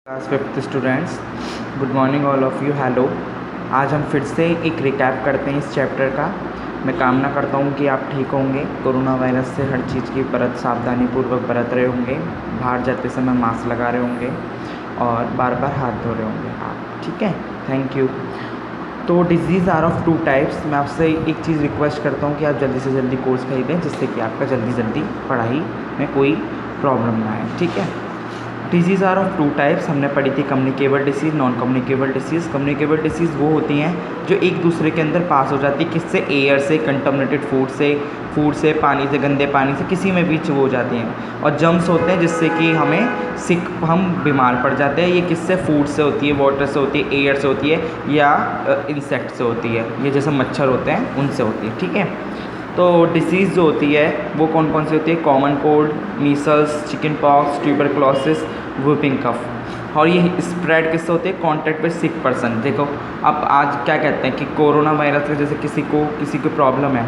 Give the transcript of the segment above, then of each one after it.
Class fifth students, good morning all of you. Hello. आज हम फिर से एक रिकैप करते हैं इस चैप्टर का। मैं कामना करता हूँ कि आप ठीक होंगे, कोरोना वायरस से हर चीज़ की सावधानीपूर्वक बरत रहे होंगे, बाहर जाते समय मास्क लगा रहे होंगे और बार बार हाथ धो रहे होंगे आप। ठीक है, थैंक यू। तो diseases are of two types. मैं आपसे एक चीज़ रिक्वेस्ट करता हूँ कि आप जल्दी से जल्दी कोर्स खरीदें, जिससे कि आपका जल्दी पढ़ाई में कोई प्रॉब्लम ना आए। ठीक है। Diseases are of two types हमने पढ़ी थी, communicable disease, non communicable disease. Communicable disease वो होती हैं जो एक दूसरे के अंदर पास हो जाती है। किससे? एयर से, कंटामिनेटेड फूड से, पानी से, गंदे पानी से, किसी में भी वो हो जाती हैं। और जर्म्स होते हैं जिससे कि हम बीमार पड़ जाते हैं। ये किससे? फूड से होती है, वाटर से होती है, एयर से होती है या इंसेक्ट से होती है। ये जैसे मच्छर होते हैं उनसे होती है। ठीक है। तो डिसीज़ जो होती है वो कौन कौन सी होती है? Common cold, measles, chicken pox, tuberculosis, whooping cough. और ये स्प्रेड किससे होती है? Contact with sick person. देखो, अब आज क्या कहते हैं कि कोरोना वायरस की जैसे किसी को प्रॉब्लम है,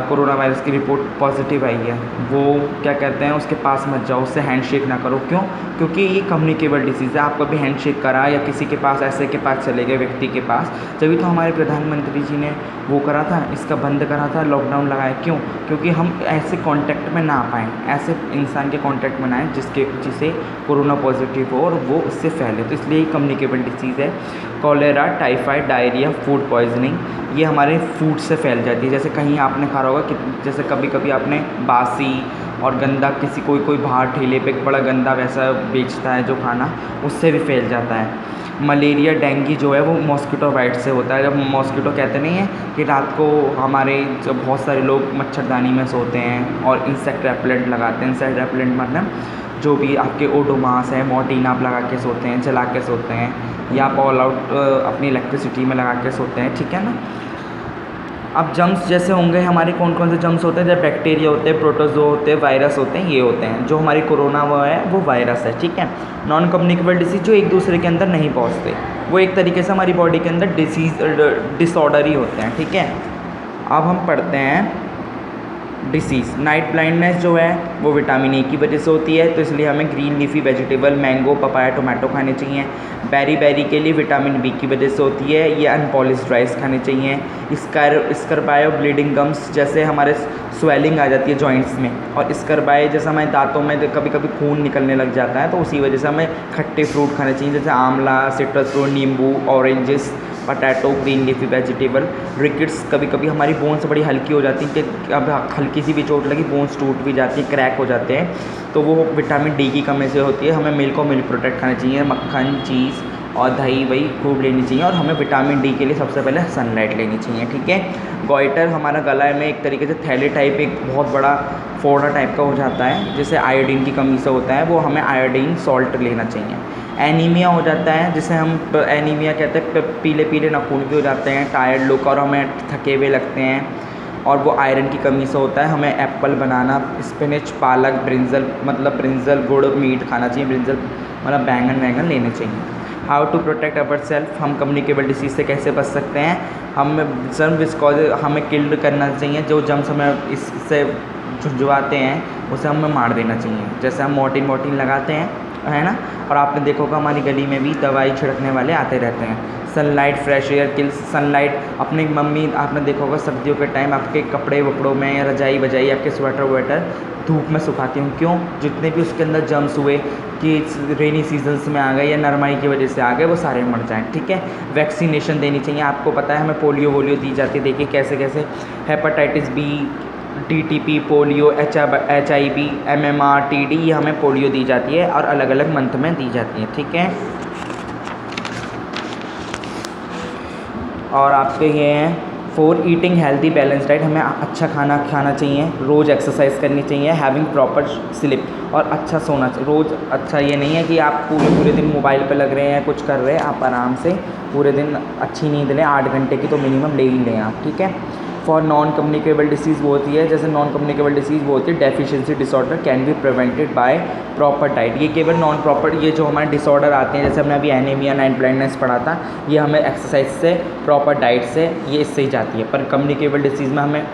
कोरोना वायरस की रिपोर्ट पॉजिटिव आई है, वो क्या कहते हैं, उसके पास मत जाओ, उससे हैंडशेक ना करो। क्यों? क्योंकि ये कम्युनिकेबल डिसीज़ है। आप कभी हैंडशेक करा या किसी के पास, ऐसे के पास चले गए व्यक्ति के पास, तभी तो हमारे प्रधानमंत्री जी ने वो करा था, इसका बंद करा था, लॉकडाउन लगाया। क्यों? क्योंकि हम ऐसे कांटेक्ट में ना आ पाएँ, ऐसे इंसान के कांटेक्ट में ना आए जिसे कोरोना पॉजिटिव हो और वो उससे फैले। तो इसलिए कम्युनिकेबल डिसीज़ है। Cholera, typhoid, diarrhoea, food poisoning, ये हमारे फूड से फैल जाती है। जैसे कहीं आपने खा होगा कि जैसे कभी कभी आपने बासी और गंदा कोई बाहर ठेले पे बड़ा गंदा वैसा बेचता है जो खाना, उससे भी फैल जाता है। मलेरिया, डेंगू जो है वो मॉस्किटो बाइट से होता है। जब मॉस्किटो कहते नहीं है कि रात को हमारे जब बहुत सारे लोग मच्छरदानी में सोते हैं और इंसेक्ट रेपेलेंट लगाते हैं। इंसेक्ट रेपेलेंट मतलब जो भी आपके ओडोमास है, मॉर्टिन आप लगा के सोते हैं, जला के सोते हैं, या आप ऑल आउट अपनी इलेक्ट्रिसिटी में लगा के सोते हैं। ठीक है ना। अब जम्स जैसे होंगे हमारे, कौन कौन से जम्स होते हैं? जब बैक्टीरिया होते हैं, प्रोटोजो होते हैं, वायरस होते हैं, ये होते हैं। जो हमारी कोरोना वो है वो वायरस है। ठीक है। नॉन कम्युनिकेबल डिसीज़ जो एक दूसरे के अंदर नहीं पहुंचते, वो एक तरीके से हमारी बॉडी के अंदर डिसऑर्डर ही होते हैं। ठीक है। अब हम पढ़ते हैं डिसीज़। नाइट ब्लाइंडनेस जो है वो विटामिन ए की वजह से होती है, तो इसलिए हमें green leafy vegetable, mango, papaya, tomato खाने चाहिए। बेरी के लिए विटामिन बी की वजह से होती है, ये अनपॉलिश्ड राइस खाने चाहिए। स्कर्बायो, ब्लीडिंग गम्स, जैसे हमारे स्वेलिंग आ जाती है जॉइंट्स में, और स्कर्बाय जैसे हमारे दांतों में कभी कभी खून निकलने लग जाता है, तो उसी वजह से हमें खट्टे फ्रूट खाने चाहिए, जैसे आंवला, सिट्रस फ्रूट, नींबू, oranges, potato, green leafy vegetable. Rickets, कभी कभी हमारी बोन्स बड़ी हल्की हो जाती हैं कि अब हल्की सी भी चोट लगी बोन्स टूट भी जाती है, क्रैक हो जाते हैं, तो वो विटामिन डी की कमी से होती है। हमें मिल्क और मिल्क प्रोडक्ट खाने चाहिए, मक्खन, चीज़ और दही वही खूब लेनी चाहिए। और हमें विटामिन डी के लिए सबसे पहले सनलाइट लेनी चाहिए। ठीक है। गॉइटर, हमारा गला में एक तरीके से थैले टाइप एक बहुत बड़ा फोड़ा टाइप का हो जाता है, जिसे आयोडीन की कमी से होता है, वो हमें आयोडीन सॉल्ट लेना चाहिए। एनीमिया हो जाता है, जिसे हम एनीमिया कहते हैं, पीले पीले नाखून भी हो जाते हैं, टायर्ड लुक, और हमें थके हुए लगते हैं, और वो आयरन की कमी से होता है। हमें एप्पल, बनाना, स्पिनच, पालक, ब्रिंजल, गुड़, मीट खाना चाहिए। ब्रिंजल मतलब बैंगन लेने चाहिए। How to protect our self, हम कम्युनिकेबल डिसीज़ से कैसे बच सकते हैं? हम जर्म विस्कॉज हमें किल्ड करना चाहिए, जो जर्म्स हमें इससे झुंझुआते हैं उसे हमें मार देना चाहिए। जैसे हम मॉर्टिन लगाते हैं, है ना, और आपने देखा होगा हमारी गली में भी दवाई छिड़कने वाले आते रहते हैं। Sunlight, fresh air kills. Sunlight, अपनी मम्मी आपने देखा होगा सर्दियों के टाइम आपके कपड़े वपड़ों में या रजाई बजाई आपके स्वेटर वेटर धूप में सुखाती हूँ। क्यों? जितने भी उसके अंदर जर्म्स हुए कि रेनी सीजन्स में आ गए या नरमाई की वजह से आ गए, वो सारे मर जाएं। ठीक है। वैक्सीनेशन देनी चाहिए। आपको पता है हमें पोलियो दी जाती है, देखिए कैसे कैसे। Hepatitis B, DTP, polio, HIV, MMR, TD, ये हमें पोलियो दी जाती है और अलग अलग मंथ में दी जाती है। ठीक है। और आपके ये हैं for eating healthy balance diet, हमें अच्छा खाना खाना चाहिए, रोज़ एक्सरसाइज करनी चाहिए, हैविंग प्रॉपर स्लिप, और अच्छा सोना चाहिए रोज़। अच्छा ये नहीं है कि आप पूरे दिन मोबाइल पे लग रहे हैं, कुछ कर रहे हैं, आप आराम से पूरे दिन अच्छी नींद लें, 8 घंटे की तो मिनिमम ले ही लें आप। ठीक है। फॉर नॉन कम्युनिकेबल डिसीज़ वो होती है, जैसे नॉन कम्युनिकेबल डिसीज़ वो होती है deficiency disorder can be prevented by proper diet. ये केवल नॉन प्रॉपर, ये जो हमारे डिसऑर्डर आते हैं जैसे हमने अभी एनीमिया, नाइट ब्लाइंडनेस पढ़ा था, ये हमें एक्सरसाइज से, प्रॉपर डाइट से, ये इससे ही जाती है। पर कम्युनिकेबल डिसीज़ में हमें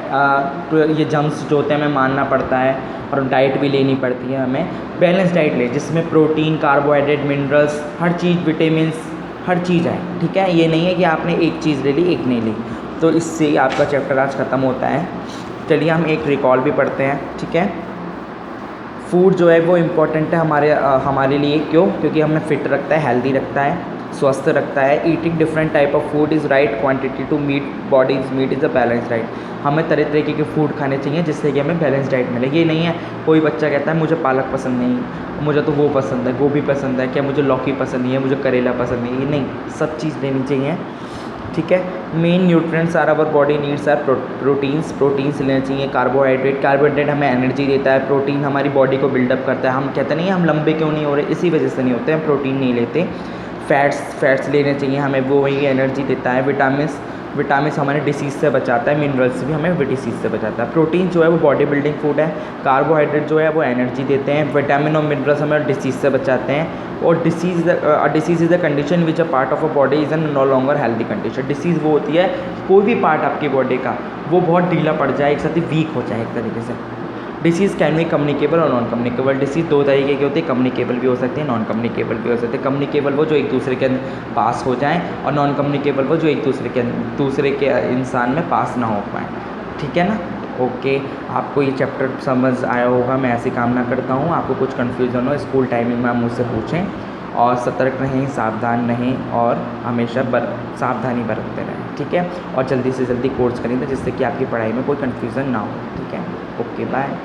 तो ये जम्स जो होते हैं हमें मानना पड़ता है और डाइट भी लेनी पड़ती है हमें। बैलेंस डाइट ले जिसमें प्रोटीन, कार्बोहाइड्रेट, मिनरल्स, हर चीज़, विटामिन्स, हर चीज़ है, ठीक है। ये नहीं है कि आपने एक चीज़ ले ली एक नहीं ली। तो इससे ही आपका चैप्टर आज ख़त्म होता है। चलिए हम एक रिकॉल भी पढ़ते हैं, ठीक है। फूड जो है वो इम्पोर्टेंट है हमारे लिए, क्यों? क्योंकि हमें फिट रखता है, हेल्दी रखता है, स्वस्थ रखता है। Eating different type of food is right quantity to meet body's meet is a balance diet. हमें तरह तरीके के फूड खाने चाहिए जिससे कि हमें बैलेंस डाइट मिले। ये नहीं है कोई बच्चा कहता है मुझे पालक पसंद नहीं, मुझे तो वो पसंद है, गोभी पसंद है, क्या मुझे लौकी पसंद नहीं है, मुझे करेला पसंद नहीं है। ये नहीं, सब चीज़ लेनी चाहिए, ठीक है। Main nutrients are our body needs are proteins लेने चाहिए। कार्बोहाइड्रेट हमें एनर्जी देता है, प्रोटीन हमारी बॉडी को बिल्डअप करता है। हम कहते नहीं हम लंबे क्यों नहीं हो रहे, इसी वजह से नहीं होते, हम प्रोटीन नहीं लेते। फैट्स लेने चाहिए हमें, वो वही एनर्जी देता है। विटामिन्स हमारे डिसीज़ से बचाता है, मिनरल्स भी हमें डिसीज़ से बचाता है। प्रोटीन जो है वो बॉडी बिल्डिंग फूड है, कार्बोहाइड्रेट जो है वो एनर्जी देते हैं, विटामिन और मिनरल्स हमें डिसीज़ से बचाते हैं। और disease is a condition which a part of a body is no longer healthy condition. Disease वो होती है कोई भी पार्ट आपकी बॉडी का वो बहुत ढीला पड़ जाए, एक साथ ही वीक हो जाए एक तरीके से। डिसीज़ कैन बी कम्युनिकेबल और नॉन कम्युनिकेबल। डिसीज़ दो तरीके की होती है, कम्युनिकेबल भी हो सकती है, नॉन कम्युनिकेबल भी हो सकती है। कम्युनिकेबल वो जो एक दूसरे के पास हो जाएँ, और नॉन कम्युनिकेबल वो जो एक दूसरे के इंसान में पास ना हो पाएँ, ठीक है ना। ओके, आपको ये चैप्टर समझ आया होगा, मैं ऐसी कामना करता हूँ। आपको कुछ कन्फ्यूज़न हो स्कूल टाइमिंग में आप मुझसे पूछें, और सतर्क रहें, सावधान रहें, और हमेशा सावधानी बरतते रहें, ठीक है। और जल्दी से जल्दी कोर्स करें जिससे कि आपकी पढ़ाई में कोई कन्फ्यूज़न ना हो, ठीक है। Okay, bye.